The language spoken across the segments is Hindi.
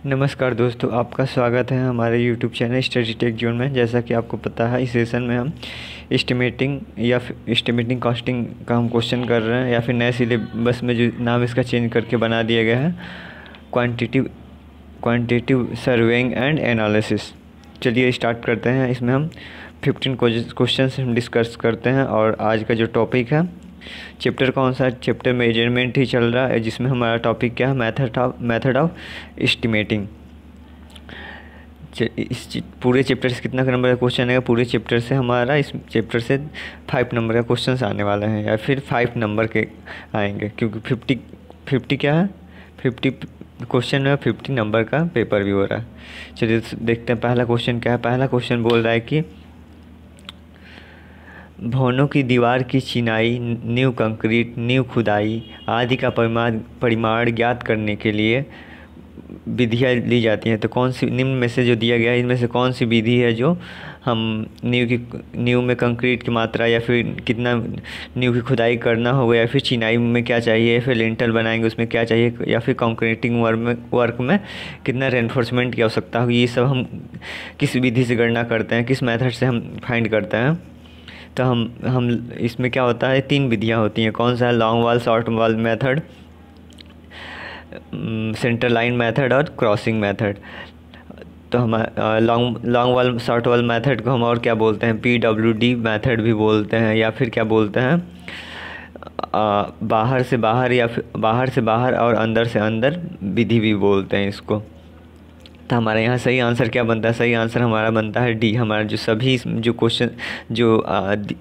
नमस्कार दोस्तों, आपका स्वागत है हमारे YouTube channel study take zone में। जैसा कि आपको पता है, इस सेशन में हम एस्टिमेटिंग या फिर एस्टिमेटिंग कॉस्टिंग का हम क्वेश्चन कर रहे हैं, या फिर नए सिलेबस में जो नाम इसका चेंज करके बना दिया गया है, क्वांटिटेटिव सर्वेइंग एंड एनालिसिस। चलिए स्टार्ट करते हैं। इसमें हम 15 क्वेश्चन हम डिस्कस करते हैं। और आज का जो टॉपिक है, चैप्टर कौन सा? चैप्टर मेजरमेंट ही चल रहा है, जिसमें हमारा टॉपिक क्या है? Method of estimating. इस पूरे चैप्टर से कितना नंबर का क्वेश्चन आएगा? पूरे चैप्टर से हमारा इस चैप्टर से 5 नंबर का क्वेश्चन आने वाले हैं, या फिर 5 नंबर के आएंगे, क्योंकि 50 क्या है, 50 क्वेश्चन में 50 नंबर का पेपर भी हो रहा है। चलिए देखते हैं पहला क्वेश्चन क्या है। पहला क्वेश्चन बोल रहा है कि भवनों की दीवार की चिनाई, नींव कंक्रीट, नींव खुदाई आदि का परिमाण ज्ञात करने के लिए विधियाँ ली जाती हैं। तो कौन सी निम्न में से जो दिया गया है, इनमें से कौन सी विधि है जो हम नींव में कंक्रीट की मात्रा, या फिर कितना नींव की खुदाई करना होगा, या फिर चिनाई में क्या चाहिए, फिर लिंटल बनाएंगे उसमें क्या चाहिए, या फिर कंक्रीटिंग वर्क में कितना रेनफोर्समेंट की आवश्यकता होगी, ये सब हम किस विधि से गणना करते हैं, किस मेथड से हम फाइंड करते हैं। तो हम इसमें क्या होता है, 3 विधियाँ होती हैं। कौन सा है? Long wall, short wall method, centre line method और क्रॉसिंग मेथड। तो हम long wall short wall method को हम और क्या बोलते हैं? PWD मेथड भी बोलते हैं, या फिर क्या बोलते हैं, बाहर से बाहर, या फिर बाहर से बाहर और अंदर से अंदर विधि भी बोलते हैं इसको। तो हमारे यहाँ सही आंसर क्या बनता है? सही आंसर हमारा बनता है डी। हमारा जो सभी जो क्वेश्चन जो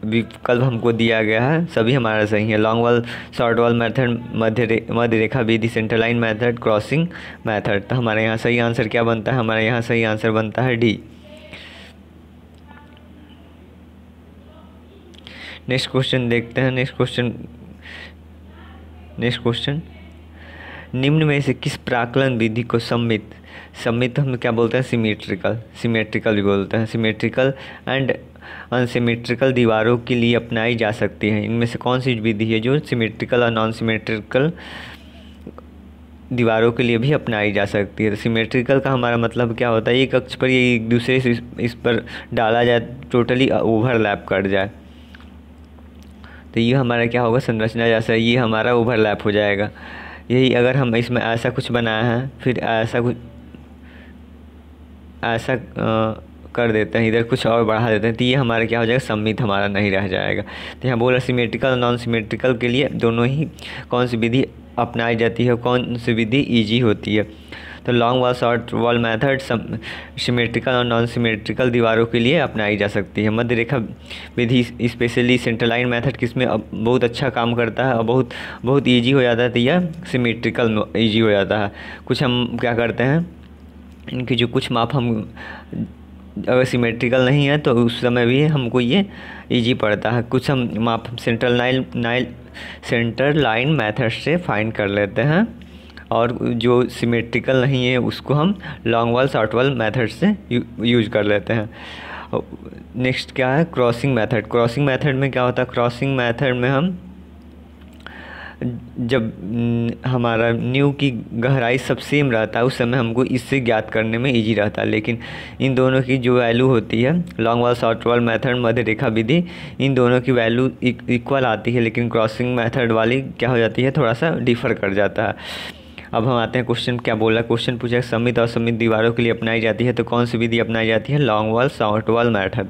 विकल्प हमको दिया गया है, सभी हमारा सही है। Long wall, short wall method, मध्य रेखा विधि, centre line method, crossing method. तो हमारे यहाँ सही आंसर क्या बनता है? हमारे यहाँ सही आंसर बनता है डी। नेक्स्ट क्वेश्चन देखते हैं। नेक्स्ट क्वेश्चन, निम्न में से किस प्राकलन विधि को सम्मित हम क्या बोलते हैं? सिमेट्रिकल भी बोलते हैं। सिमेट्रिकल एंड अनसिमेट्रिकल दीवारों के लिए अपनाई जा सकती है। इनमें से कौन सी विधि है जो सिमेट्रिकल और नॉन सिमेट्रिकल दीवारों के लिए भी अपनाई जा सकती है? तो सिमेट्रिकल का हमारा मतलब क्या होता है? एक अक्ष पर ये एक दूसरे से इस पर डाला जाए, टोटली ओवरलैप कर जाए। तो ये हमारा क्या होगा? संरचना जैसा ये हमारा ओवरलैप हो जाएगा। यही अगर हम इसमें ऐसा कुछ बनाया है, फिर ऐसा कर देते हैं, इधर कुछ और बढ़ा देते हैं, तो ये हमारा क्या हो जाएगा? सम्मित हमारा नहीं रह जाएगा। तो यहाँ बोला सिमेट्रिकल और नॉन सिमेट्रिकल के लिए दोनों ही कौन सी विधि अपनाई जाती है, कौन सी विधि ईजी होती है? तो long wall, short wall method symmetrical और नॉन सिमेट्रिकल दीवारों के लिए अपनाई जा सकती है। मध्य रेखा विधि स्पेशली सेंटर लाइन मेथड किसमें बहुत अच्छा काम करता है और बहुत ईजी हो जाता है, तो यह सिमेट्रिकल में ईजी हो जाता है। कुछ हम क्या करते हैं, इनके जो कुछ माप हम अगर सिमेट्रिकल नहीं है तो उस समय भी हमको ये इजी पड़ता है। कुछ हम माप सेंटर लाइन मेथड से फाइंड कर लेते हैं, और जो सिमेट्रिकल नहीं है उसको हम long wall, short wall method से यूज कर लेते हैं। नेक्स्ट क्या है? Crossing method. क्रॉसिंग मेथड में क्या होता है? क्रॉसिंग मेथड में हम जब हमारा नींव की गहराई सब सेम रहता है, उस समय हमको इससे ज्ञात करने में इजी रहता है। लेकिन इन दोनों की जो वैल्यू होती है, long wall, short wall method, मध्य रेखा विधि, इन दोनों की वैल्यू इक्वल आती है, लेकिन क्रॉसिंग मेथड वाली क्या हो जाती है? थोड़ा सा डिफ़र कर जाता है। अब हम आते हैं क्वेश्चन क्या बोला। क्वेश्चन पूछा सम्मित और असम्मित दीवारों के लिए अपनाई जाती है, तो कौन सी विधि अपनाई जाती है? Long wall, short wall method.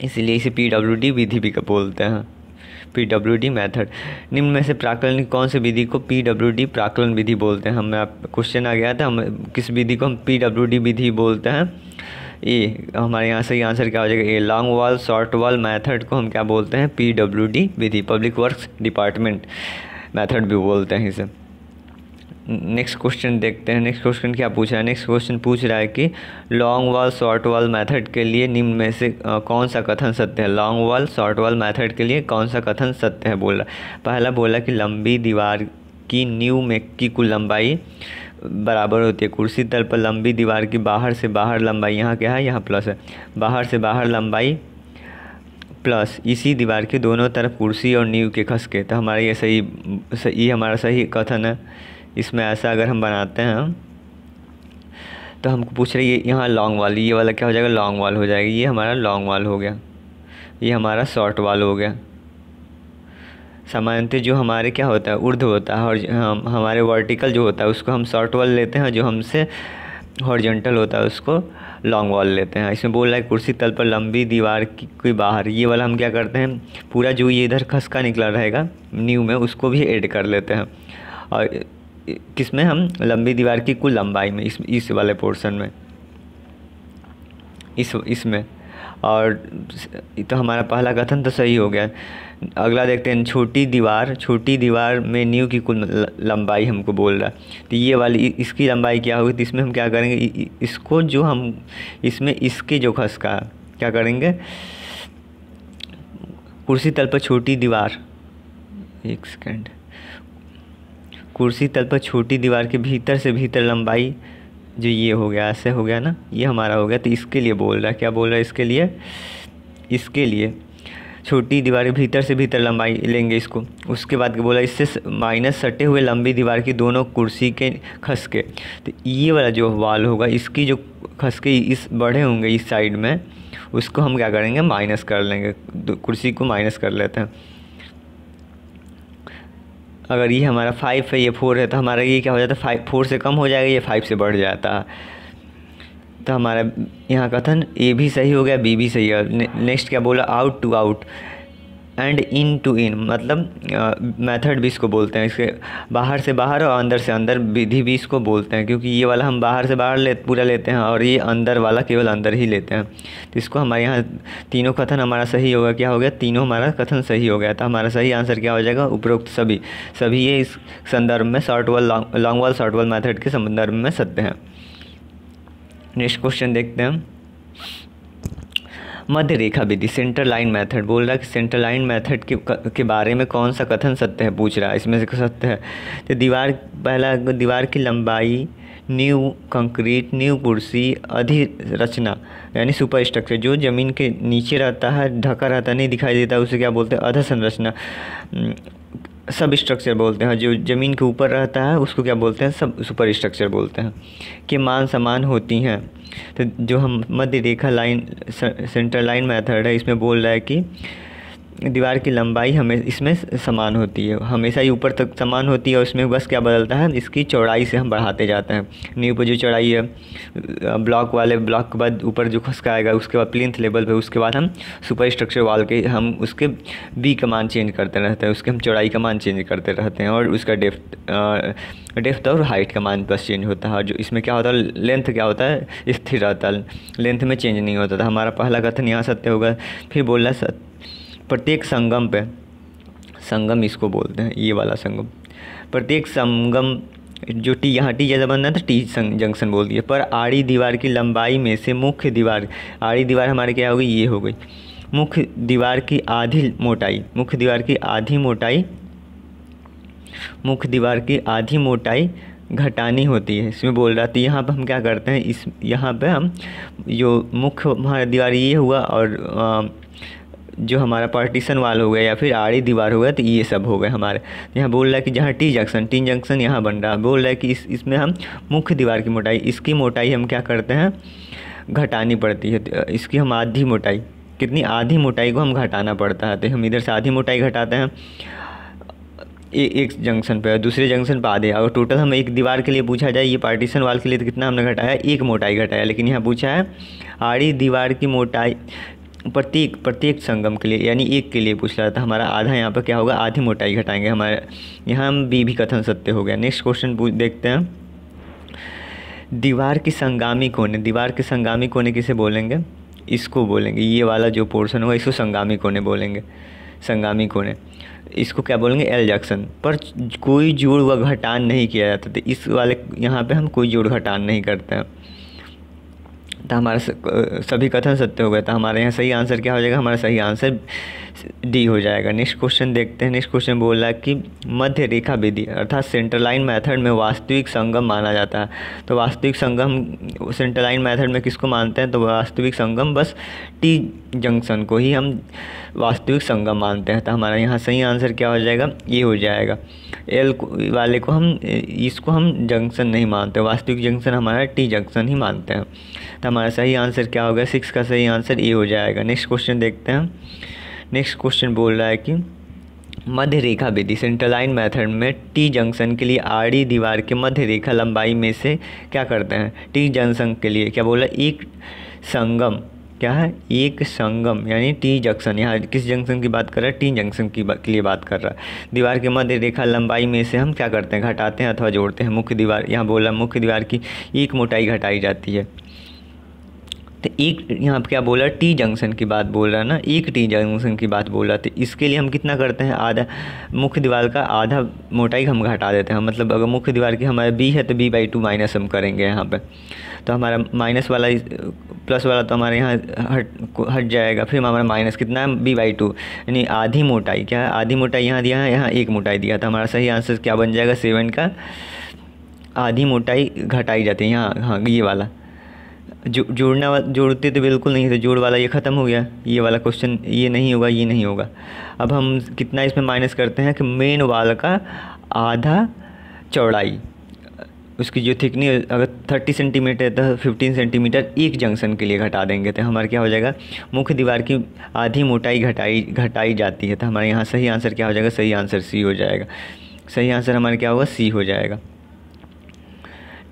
इसीलिए इसे PWD विधि भी बोलते हैं, PWD मेथड। निम्न में से प्राकलन कौन सी विधि को PWD प्राकलन विधि बोलते हैं? हमें क्वेश्चन आ गया था, हम किस विधि को हम PWD विधि बोलते हैं? ये हमारे यहाँ सही आंसर क्या हो जाएगा? ये long wall, short wall method को हम क्या बोलते हैं? PWD विधि, पब्लिक वर्क्स डिपार्टमेंट मेथड भी बोलते हैं इसे। नेक्स्ट क्वेश्चन देखते हैं। नेक्स्ट क्वेश्चन क्या पूछा है? नेक्स्ट क्वेश्चन पूछ रहा है कि long wall, short wall method के लिए निम्न में से कौन सा कथन सत्य है? Long wall, short wall method के लिए कौन सा कथन सत्य है? बोला पहला बोला कि लंबी दीवार की नींव में की कुल लंबाई बराबर होती है कुर्सी तल पर लंबी दीवार की बाहर से बाहर लंबाई, यहाँ क्या है? यहाँ प्लस है, बाहर से बाहर लंबाई प्लस इसी दीवार के दोनों तरफ कुर्सी और नींव के खसके। तो हमारा ये हमारा सही कथन है। इसमें ऐसा अगर हम बनाते हैं तो हमको पूछ रही है यहाँ लॉन्ग वाल, ये वाला क्या हो जाएगा, लॉन्ग वाल हो जाएगा। ये हमारा लॉन्ग वाल हो गया, ये हमारा शॉर्ट वाल हो गया। सामान्यतः जो हमारे क्या होता है ऊर्ध्व होता है, और हमारे वर्टिकल जो होता है उसको हम शॉर्ट वाल लेते हैं, जो हमसे हॉरिजॉन्टल होता है उसको लॉन्ग वॉल लेते हैं। इसमें बोल रहा है कुर्सी तल पर लंबी दीवार की बाहर, ये वाला हम क्या करते हैं पूरा जो ये इधर खसका निकला रहेगा न्यू में उसको भी ऐड कर लेते हैं, और किसमें हम लंबी दीवार की कुल लंबाई में, इस वाले पोर्शन में, इसमें। और तो हमारा पहला कथन तो सही हो गया। अगला देखते हैं, छोटी दीवार में न्यू की कुल लंबाई हमको बोल रहा है। तो ये वाली इसकी लंबाई क्या होगी, तो इसमें हम क्या करेंगे, इसको जो हम इसमें इसके जो खसका क्या करेंगे, कुर्सी तल पर छोटी दीवार, एक सेकेंड, कुर्सी तल पर छोटी दीवार के भीतर से भीतर लंबाई जो ये हो गया, ऐसे हो गया ना, ये हमारा हो गया। तो इसके लिए बोल रहा है, क्या बोल रहा है, इसके लिए छोटी दीवार के भीतर से भीतर लंबाई लेंगे इसको। उसके बाद बोला इससे माइनस सटे हुए लंबी दीवार की दोनों कुर्सी के खसके, तो ये वाला जो वाल होगा इसकी जो खसके इस बढ़े होंगे इस साइड में, उसको हम क्या करेंगे माइनस कर लेंगे, कुर्सी को माइनस कर लेते हैं। अगर ये हमारा 5 है, ये 4 है, तो हमारा ये क्या हो जाता है 4 से कम हो जाएगा, ये 5 से बढ़ जाता है। तो हमारा यहाँ कथन ए भी सही हो गया, बी भी सही है। नेक्स्ट क्या बोला, out to out and in to in, मतलब मेथड भी इसको बोलते हैं। इसके बाहर से बाहर और अंदर से अंदर विधि भी इसको बोलते हैं, क्योंकि ये वाला हम बाहर से बाहर पूरा लेते हैं और ये अंदर वाला केवल अंदर ही लेते हैं। तो इसको हमारे यहाँ तीनों कथन हमारा सही होगा, क्या हो गया, तीनों हमारा कथन सही हो गया। तो हमारा सही आंसर क्या हो जाएगा, उपरोक्त सभी ये इस संदर्भ में short wall long wall short wall method के संदर्भ में सत्य हैं। नेक्स्ट क्वेश्चन देखते हैं, मध्य रेखा विधि सेंटर लाइन मेथड बोल रहा है कि सेंटर लाइन मेथड के बारे में कौन सा कथन सत्य है, पूछ रहा है। इसमें से सत्य है तो दीवार की लंबाई, न्यू कंक्रीट, न्यू कुर्सी, अधिरचना यानी सुपर स्ट्रक्चर, जो ज़मीन के नीचे रहता है, ढका रहता है, नहीं दिखाई देता, उसे क्या बोलते हैं, अधः संरचना, सब स्ट्रक्चर बोलते हैं। जो ज़मीन के ऊपर रहता है उसको क्या बोलते हैं, सब सुपर स्ट्रक्चर बोलते हैं। कि मान समान होती हैं, तो जो हम मध्य रेखा लाइन सेंटर लाइन मेथड है, इसमें बोल रहा है कि दीवार की लंबाई हमें इसमें समान होती है, हमेशा ही ऊपर तक समान होती है, और इसमें बस क्या बदलता है, इसकी चौड़ाई से हम बढ़ाते जाते हैं। नींव पर जो चौड़ाई है, ब्लॉक के बाद ऊपर जो खसका आएगा, उसके बाद प्लिंथ लेवल पे, उसके बाद हम सुपर स्ट्रक्चर वाल के हम उसके बी का मान चेंज करते रहते हैं, उसके हम चौड़ाई का मान चेंज करते रहते हैं, और उसका डेप्थ और हाइट का मान बस चेंज होता है। और जो इसमें क्या होता है, लेंथ क्या होता है, स्थिर रहता है, लेंथ में चेंज नहीं होता था। हमारा पहला कथन यहाँ सत्य होगा। फिर बोल रहा है प्रत्येक संगम पे, संगम इसको बोलते हैं, ये वाला संगम, प्रत्येक संगम जो टी यहाँ टी जैसा बनना था, टी जंक्शन बोल दिया, पर आड़ी दीवार की लंबाई में से मुख्य दीवार, आड़ी दीवार हमारे क्या हो गई, ये हो गई, मुख्य दीवार की आधी मोटाई घटानी होती है। इसमें बोल रहा था, यहाँ पर हम क्या करते हैं, यहाँ पे हम जो मुख्य हमारा दीवार ये हुआ, और जो हमारा पार्टीशन वाल हो गया या फिर आड़ी दीवार हो गया, तो ये सब हो गए हमारे। यहाँ बोल रहा है कि जहाँ टी जंक्शन यहाँ बन रहा है, बोल रहा है कि इसमें हम मुख्य दीवार की मोटाई, इसकी मोटाई हम क्या करते हैं, घटानी पड़ती है। तो इसकी हम आधी मोटाई, कितनी, आधी मोटाई को हम घटाना पड़ता है। तो हम इधर से आधी मोटाई घटाते हैं एक जंक्शन पे, और दूसरे जंक्शन पर आधे। अगर टोटल हम एक दीवार के लिए पूछा जाए, ये पार्टीशन वाल के लिए, तो कितना हमने घटाया, एक मोटाई घटाया। लेकिन यहाँ पूछा है आड़ी दीवार की मोटाई प्रत्येक संगम के लिए, यानी एक के लिए पूछ रहा था, हमारा आधा यहाँ पर क्या होगा, आधी मोटाई घटाएंगे हमारे। यहाँ हम बी भी कथन सत्य हो गया। नेक्स्ट क्वेश्चन देखते हैं, दीवार के संगामी कोने किसे बोलेंगे, इसको बोलेंगे, ये वाला जो पोर्शन होगा इसको संगामी कोने बोलेंगे। संगामी कोने इसको क्या बोलेंगे, एल जंक्शन पर कोई जोड़ व घटान नहीं किया जाता। तो इस वाले यहाँ पे हम कोई जोड़ घटान नहीं करते हैं, तो हमारा सभी कथन सत्य हो गया। तो हमारे यहाँ सही आंसर क्या हो जाएगा, हमारा सही आंसर डी हो जाएगा। नेक्स्ट क्वेश्चन देखते हैं। नेक्स्ट क्वेश्चन बोल रहा है कि मध्य रेखा विधि अर्थात सेंटर लाइन मेथड में वास्तविक संगम माना जाता है। तो वास्तविक संगम सेंटर लाइन मेथड में किसको मानते हैं, तो वास्तविक संगम बस टी जंक्शन को ही हम वास्तविक संगम मानते हैं। तो हमारा यहाँ सही आंसर क्या हो जाएगा, ये हो जाएगा। एल वाले को हम, इसको हम जंक्शन नहीं मानते, वास्तविक जंक्शन हमारा टी जंक्शन ही मानते हैं। तो हमारा सही आंसर क्या होगा, 6 का सही आंसर ए हो जाएगा। नेक्स्ट क्वेश्चन देखते हैं। नेक्स्ट क्वेश्चन बोल रहा है कि मध्य रेखा विधि सेंटर लाइन मेथड में टी जंक्शन के लिए आड़ी दीवार के मध्य रेखा लंबाई में से क्या करते हैं। टी जंक्शन के लिए क्या बोला, एक संगम, क्या है, एक संगम यानी टी जंक्शन। यहाँ किस जंक्शन की बात कर रहा है, टी जंक्शन के लिए बात कर रहा है। दीवार के मध्य रेखा लंबाई में से हम क्या करते हैं, घटाते हैं अथवा जोड़ते हैं। मुख्य दीवार, यहाँ बोला मुख्य दीवार की एक मोटाई घटाई जाती है। तो एक यहाँ पे क्या बोला, टी जंक्शन की बात बोल रहा है ना, एक टी जंक्शन की बात बोल रहा। तो इसके लिए हम कितना करते हैं, आधा मुख्य दीवार का आधा मोटाई हम घटा देते हैं। मतलब अगर मुख्य दीवार की हमारे बी है तो b/2 माइनस हम करेंगे यहाँ पे। तो हमारा माइनस वाला प्लस वाला तो हमारे यहाँ हट जाएगा। फिर हमारा माइनस कितना है, b/2 यानी आधी मोटाई, क्या है, आधी मोटाई यहाँ दिया है, यहाँ एक मोटाई दिया। तो हमारा सही आंसर क्या बन जाएगा, 7 का आधी मोटाई घटाई जाती है यहाँ। हाँ, ये वाला जोड़ते तो बिल्कुल नहीं, तो जोड़ वाला ये ख़त्म हो गया। ये वाला क्वेश्चन ये नहीं होगा, ये नहीं होगा। अब हम कितना इसमें माइनस करते हैं कि मेन वाल का आधा चौड़ाई, उसकी जो थिकनेस अगर 30 सेंटीमीटर तो 15 सेंटीमीटर एक जंक्शन के लिए घटा देंगे। तो हमारा क्या हो जाएगा, मुख्य दीवार की आधी मोटाई घटाई जाती है। तो हमारे यहाँ सही आंसर क्या हो जाएगा, सही आंसर सी हो जाएगा। सही आंसर हमारा क्या होगा, सी हो जाएगा।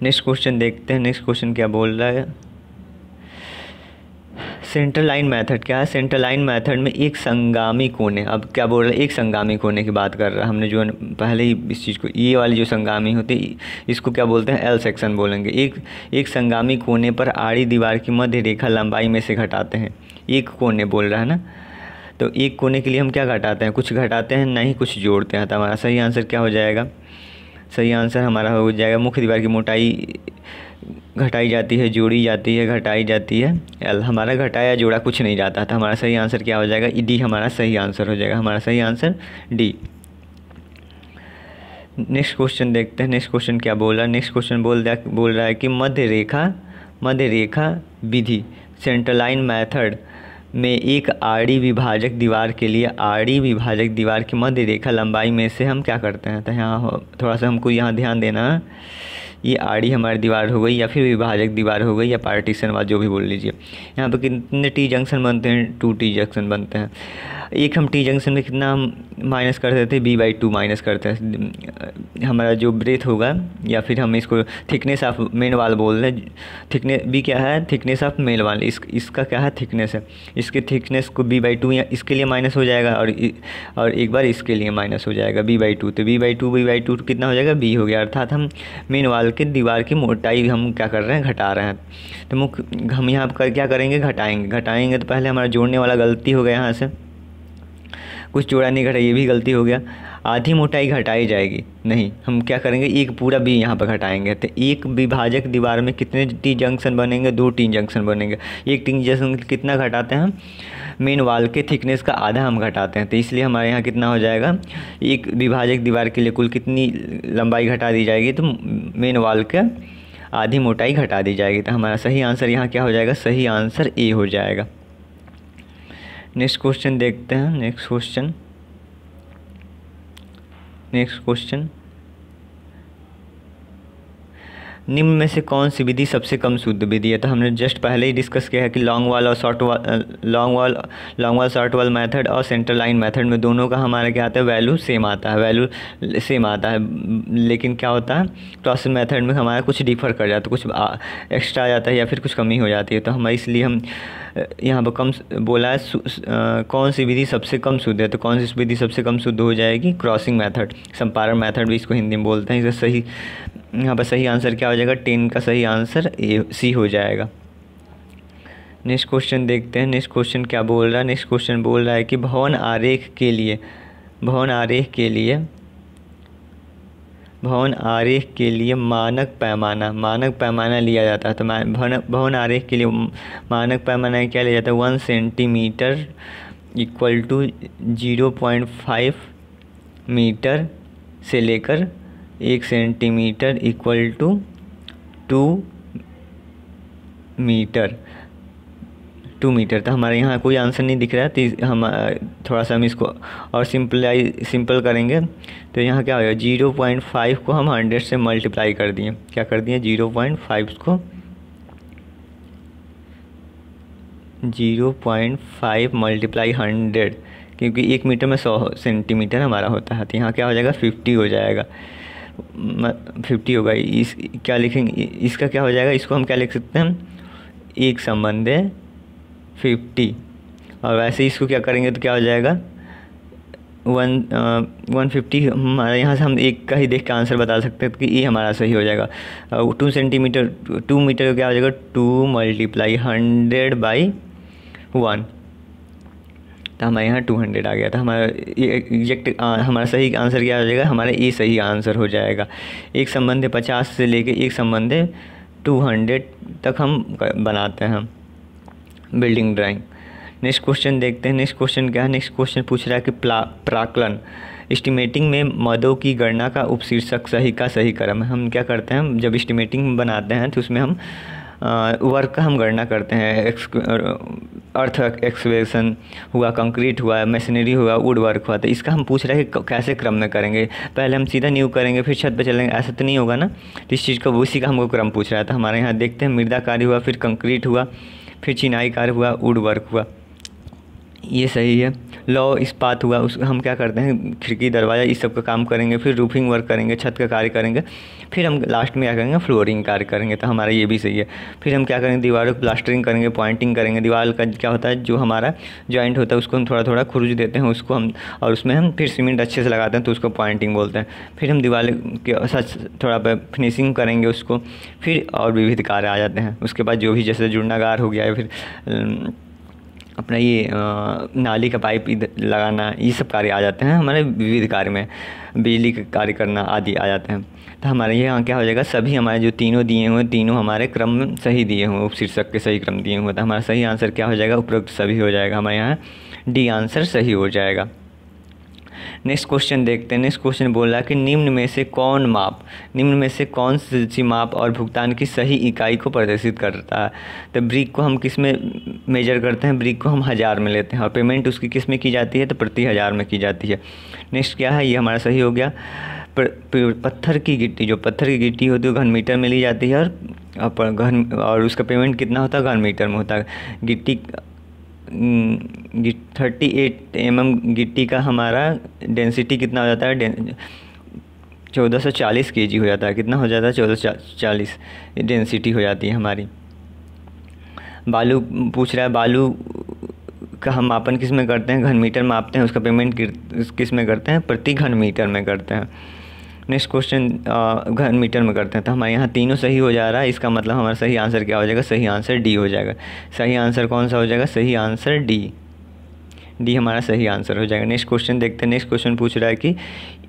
नेक्स्ट क्वेश्चन देखते हैं। नेक्स्ट क्वेश्चन क्या बोल रहा है, सेंटर लाइन मेथड क्या है। सेंटर लाइन मेथड में एक संगामी कोने, अब क्या बोल रहा है, एक संगामी कोने की बात कर रहा है। हमने जो पहले ही इस चीज़ को, ये वाली जो संगामी होती है इसको क्या बोलते हैं, एल सेक्शन बोलेंगे। एक संगामी कोने पर आड़ी दीवार की मध्य रेखा लंबाई में से घटाते हैं। एक कोने बोल रहा है ना, तो एक कोने के लिए हम क्या घटाते हैं, कुछ घटाते हैं, नहीं कुछ जोड़ते हैं। तो हमारा सही आंसर क्या हो जाएगा, सही आंसर हमारा हो जाएगा मुख्य दीवार की मोटाई घटाई जाती है, जोड़ी जाती है, घटाई जाती है। एल हमारा घटाया जोड़ा कुछ नहीं जाता था। हमारा सही आंसर क्या हो जाएगा, डी हमारा सही आंसर हो जाएगा। हमारा सही आंसर डी। नेक्स्ट क्वेश्चन देखते हैं। नेक्स्ट क्वेश्चन क्या बोल रहा है। नेक्स्ट क्वेश्चन बोल रहा है कि मध्य रेखा विधि सेंटर लाइन मेथड में एक आड़ी विभाजक दीवार के लिए आड़ी विभाजक दीवार की मध्य रेखा लंबाई में से हम क्या करते हैं। तो यहाँ थोड़ा सा हमको यहाँ ध्यान देना है, ये आड़ी हमारी दीवार हो गई या फिर विभाजक दीवार हो गई या पार्टीशन वाला जो भी बोल लीजिए। यहाँ पे कितने टी जंक्शन बनते हैं, 2 टी जंक्शन बनते हैं। एक हम टी जंक्शन में कितना हम माइनस करते थे, b/2 माइनस करते हैं। हमारा जो ब्रेथ होगा या फिर हम इसको थिकनेस ऑफ मेन वाल बोल रहे हैं। थिकनेस बी क्या है, थिकनेस ऑफ मेन वाल, इसका क्या है, थिकनेस है। इसके थिकनेस को b/2 या इसके लिए माइनस हो जाएगा और एक बार इसके लिए माइनस हो जाएगा b/2। तो b/2 कितना हो जाएगा, b हो गया। अर्थात हम मेन वाल के दीवार की मोटाई हम क्या कर रहे हैं, घटा रहे हैं। तो हम यहाँ पर क्या करेंगे, घटाएंगे। तो पहले हमारा जोड़ने वाला गलती हो गया, यहाँ से कुछ जोड़ा नहीं घटा, ये भी गलती हो गया। आधी मोटाई घटाई जाएगी नहीं, हम क्या करेंगे, एक पूरा बी यहाँ पर घटाएंगे। तो एक विभाजक दीवार में कितने टी जंक्शन बनेंगे, 2 टी जंक्शन बनेंगे। एक टी जंक्शन कितना घटाते हैं, मेन वाल के थिकनेस का आधा हम घटाते हैं। तो इसलिए हमारे यहाँ कितना हो जाएगा, एक विभाजक दीवार के लिए कुल कितनी लंबाई घटा दी जाएगी, तो मेन वाल के आधी मोटाई घटा दी जाएगी। तो हमारा सही आंसर यहाँ क्या हो जाएगा, सही आंसर ए हो जाएगा। नेक्स्ट क्वेश्चन देखते हैं। नेक्स्ट क्वेश्चन निम्न में से कौन सी विधि सबसे कम शुद्ध विधि है। तो हमने जस्ट पहले ही डिस्कस किया है कि लॉन्ग वाल और लॉन्ग वाल शॉर्ट वाल मेथड और सेंटर लाइन मेथड में दोनों का हमारा क्या आता है, वैल्यू सेम आता है। लेकिन क्या होता है, क्रॉस मेथड में हमारा कुछ डिफर कर जाता है, कुछ एक्स्ट्रा आ जाता है या फिर कुछ कमी हो जाती है। तो हम इसलिए हम यहाँ पर कम बोला है कौन सी विधि सबसे कम शुद्ध है। तो कौन सी विधि सबसे कम शुद्ध हो जाएगी, क्रॉसिंग मेथड, संपारण मेथड भी इसको हिंदी में बोलते हैं। इसका सही यहाँ पर सही आंसर क्या हो जाएगा, 10 का सही आंसर सी हो जाएगा। नेक्स्ट क्वेश्चन देखते हैं। नेक्स्ट क्वेश्चन क्या बोल रहा है। नेक्स्ट क्वेश्चन बोल रहा है कि भवन आरेख के लिए मानक पैमाना लिया जाता है। तो भवन आरेख के लिए मानक पैमाना क्या लिया जाता है, 1 सेंटीमीटर इक्वल टू 0.5 मीटर से लेकर 1 centimetre equal to 2 metre 2 metre. तो हमारे यहाँ कोई आंसर नहीं दिख रहा है, तो हम थोड़ा सा हम इसको और सिंपल करेंगे। तो यहाँ क्या होगा, 0.5 को हम 100 से मल्टीप्लाई कर दिए। क्या कर दिए, 0.5 को 0.5 मल्टीप्लाई 100, क्योंकि 1 मीटर में 100 सेंटीमीटर हमारा होता है। तो यहाँ क्या हो जाएगा, 50 हो जाएगा, 50 होगा। इस क्या लिखेंगे, इसका क्या हो जाएगा, इसको हम क्या लिख सकते हैं, एक संबंध है 50। और वैसे इसको क्या करेंगे तो क्या हो जाएगा, 150। हमारे यहाँ से हम एक का ही देख के आंसर बता सकते हैं कि ये हमारा सही हो जाएगा। 2 सेंटीमीटर, 2 मीटर का क्या हो जाएगा, 2 मल्टीप्लाई 100/1। तो हमारे यहाँ 200 आ गया था। हमारा एग्जैक्ट हमारा सही आंसर क्या हो जाएगा, हमारा ये सही आंसर हो जाएगा। एक संबंध 50 से लेके एक संबंध 200 तक हम बनाते हैं बिल्डिंग ड्राइंग। नेक्स्ट क्वेश्चन देखते हैं। नेक्स्ट क्वेश्चन क्या है, नेक्स्ट क्वेश्चन पूछ रहा है कि प्राक्कलन एस्टिमेटिंग में मदों की गणना का उपशीर्षक सही का सही क्रम है। हम क्या करते हैं, जब एस्टिमेटिंग बनाते हैं तो उसमें हम वर्क का हम गणना करते हैं। अर्थ एक्सकेवेशन हुआ, कंक्रीट हुआ, मशीनरी हुआ, वुड वर्क हुआ। तो इसका हम पूछ रहे हैं कि कैसे क्रम में करेंगे, पहले हम सीधा नींव करेंगे फिर छत पे चलेंगे, ऐसा तो नहीं होगा ना। तो इस चीज़ का उसी का हमको क्रम पूछ रहा था। हमारे यहाँ देखते हैं मृदा कार्य हुआ, फिर कंक्रीट हुआ, फिर चिनाई कार्य हुआ, वुड वर्क हुआ, ये सही है। लौ इस्पात हुआ, उस हम क्या करते हैं, खिड़की दरवाज़ा इस सब का काम करेंगे, फिर रूफिंग वर्क करेंगे, छत का कार्य करेंगे, फिर हम लास्ट में क्या करेंगे, फ्लोरिंग कार्य करेंगे। तो हमारा ये भी सही है। फिर हम क्या करेंगे, दीवारों को प्लास्टरिंग करेंगे, पॉइंटिंग करेंगे। दीवार का क्या होता है, जो हमारा जॉइंट होता है उसको हम थोड़ा थोड़ा खुरुज देते हैं उसको हम, और उसमें हम फिर सीमेंट अच्छे से लगाते हैं तो उसको पॉइंटिंग बोलते हैं। फिर हम दीवार के साथ थोड़ा फिनिशिंग करेंगे उसको, फिर और विविध कार्य आ जाते हैं। उसके बाद जो भी जैसे जुड़नागार हो गया है, फिर अपना ये नाली का पाइप लगाना, ये सब कार्य आ जाते हैं हमारे विविध कार्य में। बिजली का कार्य करना आदि आ जाते हैं। तो हमारे यहाँ क्या हो जाएगा, सभी हमारे जो तीनों दिए हुए तीनों हमारे क्रम में सही दिए हुए, उपशीर्षक के सही क्रम दिए हुए। तो हमारा सही आंसर क्या हो जाएगा, उपरोक्त सभी हो जाएगा। हमारे यहाँ डी आंसर सही हो जाएगा। नेक्स्ट क्वेश्चन देखते हैं। नेक्स्ट क्वेश्चन बोल रहा है कि निम्न में से कौन सी माप और भुगतान की सही इकाई को प्रदर्शित करता है। तो ब्रिक को हम किस में मेजर करते हैं, ब्रिक को हम 1000 में लेते हैं, और पेमेंट उसकी किस में की जाती है, तो प्रति 1000 में की जाती है। नेक्स्ट क्या है, ये हमारा सही हो गया। पत्थर की गिट्टी होती है वो घन मीटर में ली जाती है, और उसका पेमेंट कितना होता है, घन मीटर में होता है। 38 mm गिट्टी का हमारा डेंसिटी कितना हो जाता है, 1440 kg हो जाता है। कितना हो जाता है, 1440 डेंसिटी हो जाती है हमारी। बालू पूछ रहा है, बालू का हम मापन किस में करते हैं, घन मीटर मापते हैं, उसका पेमेंट किस में करते हैं, प्रति घन मीटर में करते हैं। नेक्स्ट क्वेश्चन घन मीटर में करते हैं। तो हमारे यहाँ तीनों सही हो जा रहा है, इसका मतलब हमारा सही आंसर क्या हो जाएगा, सही आंसर डी हो जाएगा। सही आंसर कौन सा हो जाएगा, सही आंसर डी हमारा सही आंसर हो जाएगा। नेक्स्ट क्वेश्चन देखते हैं। नेक्स्ट क्वेश्चन पूछ रहा है कि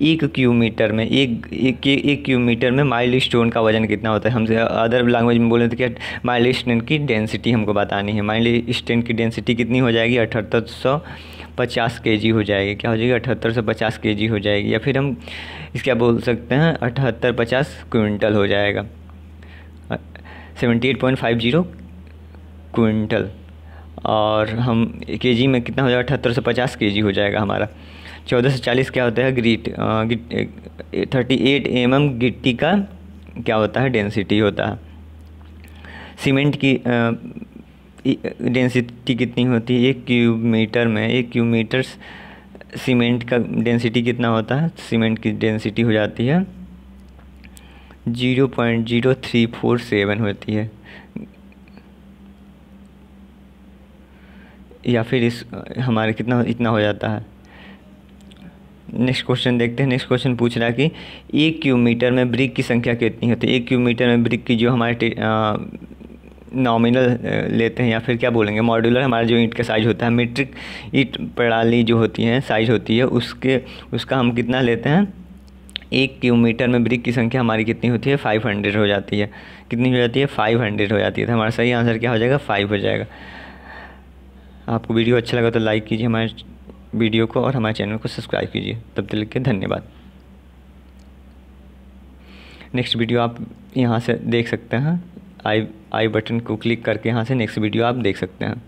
एक क्यूब मीटर में एक क्यूब मीटर में माइल स्टोन का वजन कितना होता है। हमसे अदर लैंग्वेज में बोले तो क्या, माइल स्टोन की डेंसिटी हमको बतानी है। माइल स्टोन की डेंसिटी कितनी हो जाएगी, 7850 kg हो जाएगी। क्या हो जाएगी, 7850 kg हो जाएगी। या फिर हम इसका बोल सकते हैं 7850 क्विंटल हो जाएगा, 78.50 क्विंटल। और हम केजी में कितना हो जाएगा, 7850 kg हो जाएगा हमारा। 1440 क्या होता है, 38 mm गिट्टी का क्या होता है, डेंसिटी होता है। सीमेंट की डेंसिटी कितनी होती है, 1 क्यूब मीटर सीमेंट का डेंसिटी कितना होता है, सीमेंट की डेंसिटी हो जाती है 0.0347 होती है। या फिर इस हमारे इतना हो जाता है। नेक्स्ट क्वेश्चन देखते हैं। नेक्स्ट क्वेश्चन पूछ रहा है कि 1 क्यूब मीटर में ब्रिक की संख्या कितनी होती है। 1 क्यूब मीटर में ब्रिक की जो हमारे नॉमिनल लेते हैं, या फिर क्या बोलेंगे, मॉड्यूलर हमारा जो ईंट का साइज़ होता है, मीट्रिक ईंट प्रणाली जो होती है साइज़ होती है, उसका हम कितना लेते हैं, 1 क्यूब मीटर में ब्रिक की संख्या हमारी कितनी होती है, 500 हो जाती है। कितनी हो जाती है, 500 हो जाती है। तो हमारा सही आंसर क्या हो जाएगा, 5 हो जाएगा। आपको वीडियो अच्छा लगा तो लाइक कीजिए हमारे वीडियो को, और हमारे चैनल को सब्सक्राइब कीजिए। तब तक के धन्यवाद। नेक्स्ट वीडियो आप यहाँ से देख सकते हैं, आई बटन को क्लिक करके यहाँ से नेक्स्ट वीडियो आप देख सकते हैं।